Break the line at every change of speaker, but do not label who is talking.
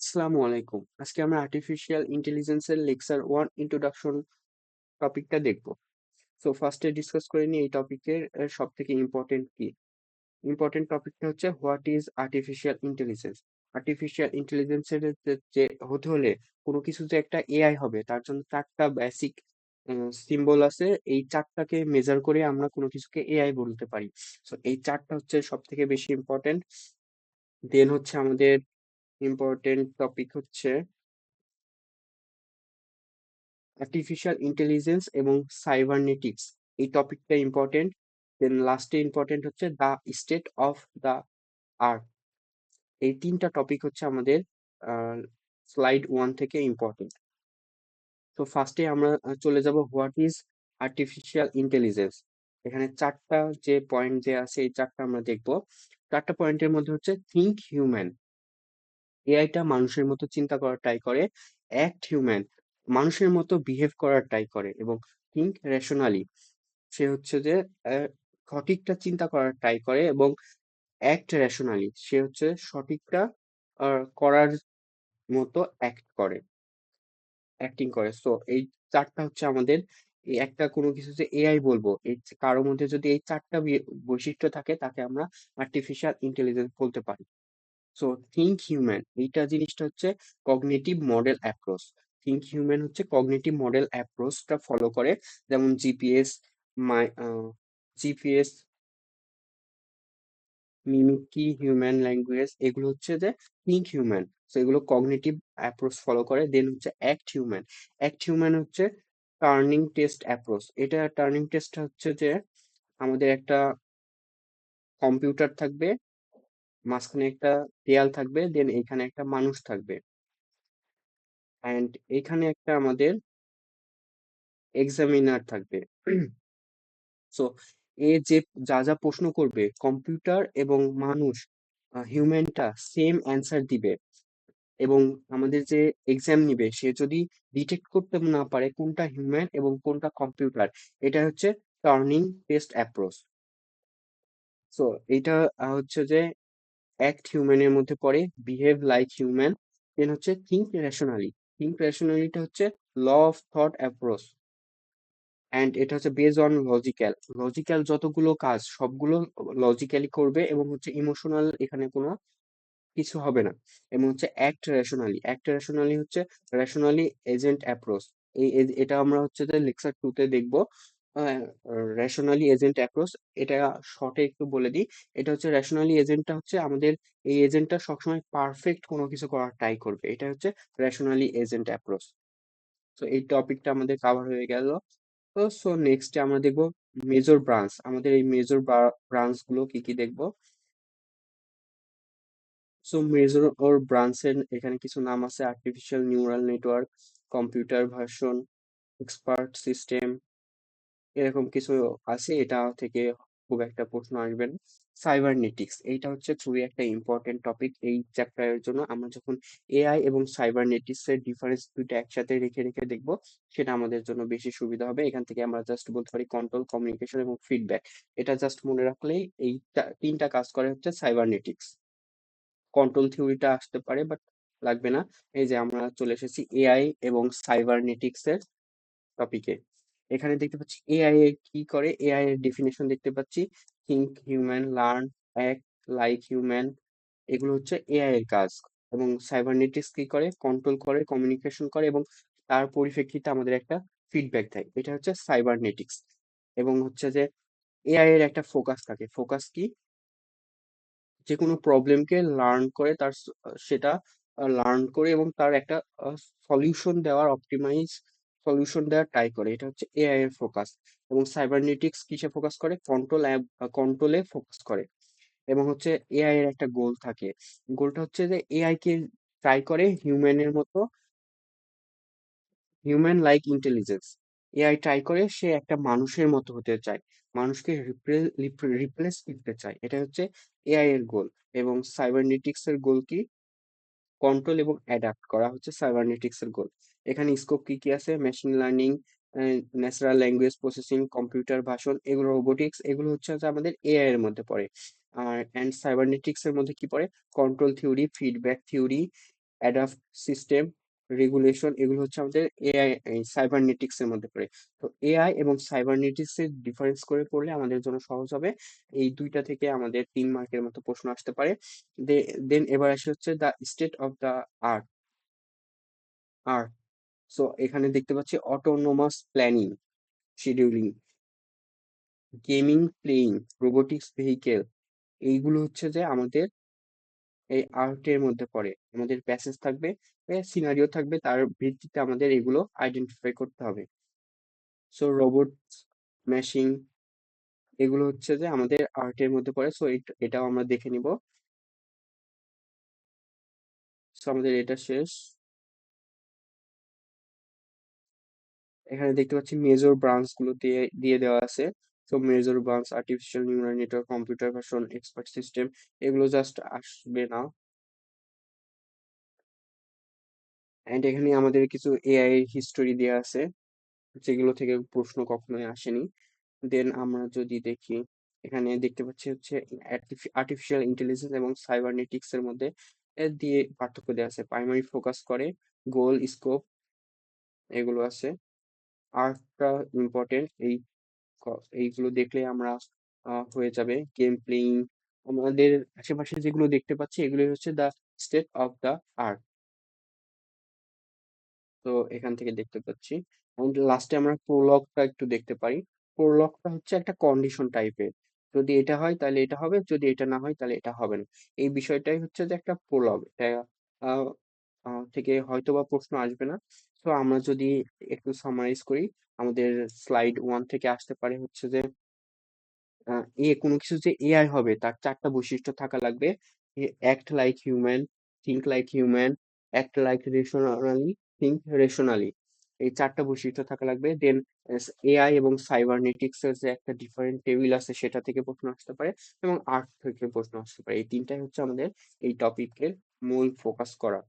আসসালামু আলাইকুম। আজকে আমরা আর্টিফিশিয়াল ইন্টেলিজেন্সের লেকচার 1 ইন্ট্রোডাকশন টপিকটা দেখব। সো ফার্স্টে ডিসকাস করে নিই এই টপিকের সবথেকে ইম্পর্টেন্ট কি। ইম্পর্টেন্ট টপিকটা হচ্ছে what is artificial intelligence. Artificial ইন্টেলিজেন্সের যে হতে হলে কোনো কিছু যে একটা এআই হবে তার জন্য 4টা বেসিক সিম্বল আছে। এই 4টাকে মেজার করে আমরা কোনো কিছুকে এআই বলতে পারি। সো এই 4টা হচ্ছে সবথেকে বেশি ইম্পর্টেন্ট। দেন হচ্ছে আমাদের ইম্পর্টেন্ট টপিক হচ্ছে আর্টিফিশিয়াল ইন্টেলিজেন্স এবং সাইবারনেটিক্স, এই টপিকটা ইম্পর্টেন্ট। দেন লাস্টে ইম্পর্টেন্ট হচ্ছে the state of the art. এই 3টা টপিক হচ্ছে আমাদের স্লাইড 1 থেকে ইম্পর্টেন্ট। তো ফার্স্টে আমরা চলে যাব হোয়াট ইজ আর্টিফিশিয়াল ইন্টেলিজেন্স। এখানে 4টা যে পয়েন্ট দেওয়া আছে এই 4টা আমরা দেখব। 4টা পয়েন্টের মধ্যে হচ্ছে থিঙ্ক হিউম্যান, এআইটা মানুষের মতো চিন্তা করার ট্রাই করে। অ্যাক্ট হিউম্যান, মানুষের মতো বিহেভ করার ট্রাই করে। এবং থিঙ্ক রেশনালি, সে হচ্ছে যে সঠিকটা চিন্তা করার ট্রাই করে। এবং অ্যাক্ট রেশনালি, সে হচ্ছে সঠিকটা করার মতো অ্যাক্টিং করে। সো এই 4টা হচ্ছে আমাদের এই একটা কোনো কিছু যে এআই বলবো, এই কারোর মধ্যে যদি এই 4টা বৈশিষ্ট্য থাকে তাকে আমরা আর্টিফিশিয়াল ইন্টেলিজেন্স বলতে পারি। সো থিঙ্ক হিউম্যান, এইটা জিনিসটা হচ্ছে cognitive model approach. Think human হচ্ছে কগনিটিভ মডেল অ্যাপ্রোচটা ফলো করে। যেমন জিপিএস, মাই জিপিএস, মিমিক্রি, হিউম্যান ল্যাঙ্গুয়েজ, এগুলো হচ্ছে যে থিঙ্ক হিউম্যান। সো এগুলো কগনিটিভ অ্যাপ্রোচ ফলো করে। দেন হচ্ছে অ্যাক্ট হিউম্যান। অ্যাক্ট হিউম্যান হচ্ছে টার্নিং টেস্ট অ্যাপ্রোচ। এটা টার্নিং টেস্ট হচ্ছে যে আমাদের একটা কম্পিউটার থাকবে, মাঝখানে একটা দেয়াল থাকবে, দেন এখানে একটা মানুষ থাকবে, অ্যান্ড এখানে একটা আমাদের এক্সামিনার থাকবে। সো এ যে যা যা প্রশ্ন করবে, কম্পিউটার এবং মানুষ, হিউম্যানটা সেম অ্যান্সার দিবে। এবং আমাদের যে এক্সাম নিবে সে যদি ডিটেক্ট করতে না পারে কোনটা হিউম্যান এবং কোনটা কম্পিউটার, এটা হচ্ছে টার্নিং টেস্ট অ্যাপ্রোচ। সো এইটা হচ্ছে যে অ্যাক্ট হিউম্যানের মধ্যে পড়ে, বিহেভ লাইক হিউম্যান। দেন হচ্ছে থিঙ্ক রেশনালি। থিঙ্ক রেশনালিটা হচ্ছে law of thought approach, and এটা হচ্ছে বেজ অন লজিক্যাল। লজিক্যাল যতগুলো কাজ সবগুলো লজিক্যালি করবে এবং হচ্ছে ইমোশনাল এখানে কোনো কিছু হবে না। এবং হচ্ছে অ্যাক্ট রেশনালি। অ্যাক্ট রেশনালি হচ্ছে রেশনালি এজেন্ট অ্যাপ্রোচ। এটা আমরা হচ্ছে যে লেকচার 2 তে দেখবো। রেশনালি এজেন্ট অ্যাপ্রোচ, এটা শর্টে একটু বলে দিই। এটা হচ্ছে রেশনালি এজেন্টটা হচ্ছে আমাদের এই এজেন্টটা সবসময় পারফেক্ট কোনো কিছু করার ট্রাই করবে, এটা হচ্ছে রেশনালি এজেন্ট অ্যাপ্রোচ। তো এই টপিকটা আমাদের কাভার হয়ে গেল। তো সো নেক্সট আমরা দেখবো মেজর ব্রাঞ্চ। আমাদের এই মেজর ব্রাঞ্চ গুলো কি কি দেখবো। সো মেজর ওর ব্রাঞ্চের এখানে কিছু নাম আছে: artificial neural network, computer version, expert system, এরকম কিছু আছে। এটা থেকে খুব একটা প্রশ্ন আসবে না। সাইবারনেটিক্স, এইটা হচ্ছে খুবই একটা ইম্পর্টেন্ট টপিক এই চ্যাপ্টারের জন্য। আমরা যখন এআই এবং সাইবারনেটিক্স এর ডিফারেন্স দুইটা একসাথে রেখে রেখে দেখবো, সেটা আমাদের জন্য বেশি সুবিধা হবে। এখান থেকে আমরা জাস্ট বলতে পারি কন্ট্রোল, কমিউনিকেশন এবং ফিডব্যাক। এটা জাস্ট মনে রাখলেই এই 3টা কাজ করে হচ্ছে সাইবারনেটিক্স। কন্ট্রোল থিওরিটা আসতে পারে বাট লাগবে না। এই যে আমরা চলে এসেছি এআই এবং সাইবারনেটিক্স এর টপিকে। এখানে দেখতে পাচ্ছি এআই এর কি করে, এআই এর ডেফিনেশন দেখতে পাচ্ছি: think human, learn, act like human, এগুলো হচ্ছে এআই এর কাজ। এবং সাইবারনেটিক্স কি করে, কন্ট্রোল করে, কমিউনিকেশন করে এবং তার পরিপ্রেক্ষিতে আমাদের একটা ফিডব্যাক দেয়, এটা হচ্ছে সাইবারনেটিক্স। এবং হচ্ছে যে এআই এর একটা ফোকাস থাকে। ফোকাস কি, যে কোনো প্রবলেমকে লার্ন করে তার সেটা লার্ন করে এবং তার একটা সলিউশন দেওয়ার, অপটিমাইজ সলিউশন দেওয়ার ট্রাই করে, এটা হচ্ছে এআই এর ফোকাস। এবং সাইবারনেটিক্স কিসে ফোকাস করে, কন্ট্রোলে ফোকাস করে। এবং হচ্ছে এআই এর একটা গোল থাকে। গোলটা হচ্ছে যে এআই কে ট্রাই করে হিউম্যানের মতো, human like intelligence. AI try করে সে একটা মানুষের মতো হতে চায়, মানুষকে রিপ্লেস করতে চায়, এটা হচ্ছে এআই এর গোল। এবং সাইবারনেটিক্স এর গোল কি, কন্ট্রোল এবং অ্যাডাপ্ট করা হচ্ছে সাইবারনেটিক্স এর গোল। এখানে স্কোপ কি কি আছে, machine learning, natural language processing, computer ভাষণ, এগুলো রোবোটিক্স, এগুলো হচ্ছে যে আমাদের এআই এর মধ্যে পড়ে। আর সাইবারনেটিক্স এর মধ্যে কি পড়ে, control theory, feedback theory, adapt system, regulation, এগুলো হচ্ছে আমাদের এআই সাইবারনেটিক্স এর মধ্যে পড়ে। তো এআই এবং সাইবারনেটিক্স এর ডিফারেন্স করে পড়লে আমাদের জন্য সহজ হবে। এই দুইটা থেকে আমাদের 3 মার্কের মতো প্রশ্ন আসতে পারে। দেন এবার আসি হচ্ছে the state of the art art so এখানে দেখতে পাচ্ছি autonomous planning, scheduling, gaming, playing, robotics vehicle, এইগুলো হচ্ছে যে আমাদের এই আর্টের মধ্যে পড়ে। আমাদের প্যাসেজ থাকবে, সিনারিও থাকবে, তার ভিত্তিতে আমাদের এগুলো আইডেন্টিফাই করতে হবে। সো রোবট, মেশিন, এগুলো হচ্ছে যে আমাদের আর্টের মধ্যে পড়ে। সো এটাও আমরা দেখে নিব। সো আমাদের এটা শেষ। এখানে দেখতে পাচ্ছি মেজর ব্রাঞ্চ গুলো দিয়ে দিয়ে দেওয়া আছে। তো major branch, artificial neural network, computer version, expert system, এগুলো জাস্ট আসবে না। এন্ড এখানে আমাদের কিছু এআই এর হিস্টোরি দেওয়া আছে, যেগুলো থেকে প্রশ্ন কখনোই আসেনি। দেন আমরা যদি দেখি, এখানে দেখতে পাচ্ছি হচ্ছে আর্টিফিশিয়াল ইন্টেলিজেন্স এবং সাইবারনেটিক্স এর মধ্যে দিয়ে পার্থক্য দেওয়া আছে। প্রাইমারি ফোকাস করে, গোল, স্কোপ, এগুলো আছে। আর্টটা ইম্পর্টেন্ট, এইগুলো দেখলে আমরা হয়ে যাবে। গেম প্লেইং, আমাদের আশেপাশে যেগুলো দেখতে পাচ্ছি এগুলো হচ্ছে the state of the art. তো এখান থেকে দেখতে পাচ্ছি। লাস্টে আমরা প্রোলগটা একটু দেখতে পারি। প্রোলগটা হচ্ছে একটা কন্ডিশন টাইপের, যদি এটা হয় তাহলে এটা হবে, যদি এটা না হয় তাহলে এটা হবে না। এই বিষয়টাই হচ্ছে যে একটা প্রোলগ, এটা আহ, থেকে হয়তো বা প্রশ্ন আসবে না। তো আমরা যদি একটু সামারাইজ করি, আমাদের স্লাইড 1 থেকে আসতে পারে হচ্ছে যে কোনো কিছু যে এআই হবে তার 4টা বৈশিষ্ট্য থাকা লাগবে। Act like human, think like human, act like rationally, think rationally, এই 4টা বৈশিষ্ট্য থাকা লাগবে। দেন এআই এবং সাইবারনেটিক্স এর যে একটা ডিফারেন্ট টেবিল আছে সেটা থেকে প্রশ্ন আসতে পারে, এবং আর্ট থেকে প্রশ্ন আসতে পারে। এই তিনটাই হচ্ছে আমাদের এই টপিকের মূল ফোকাস করা।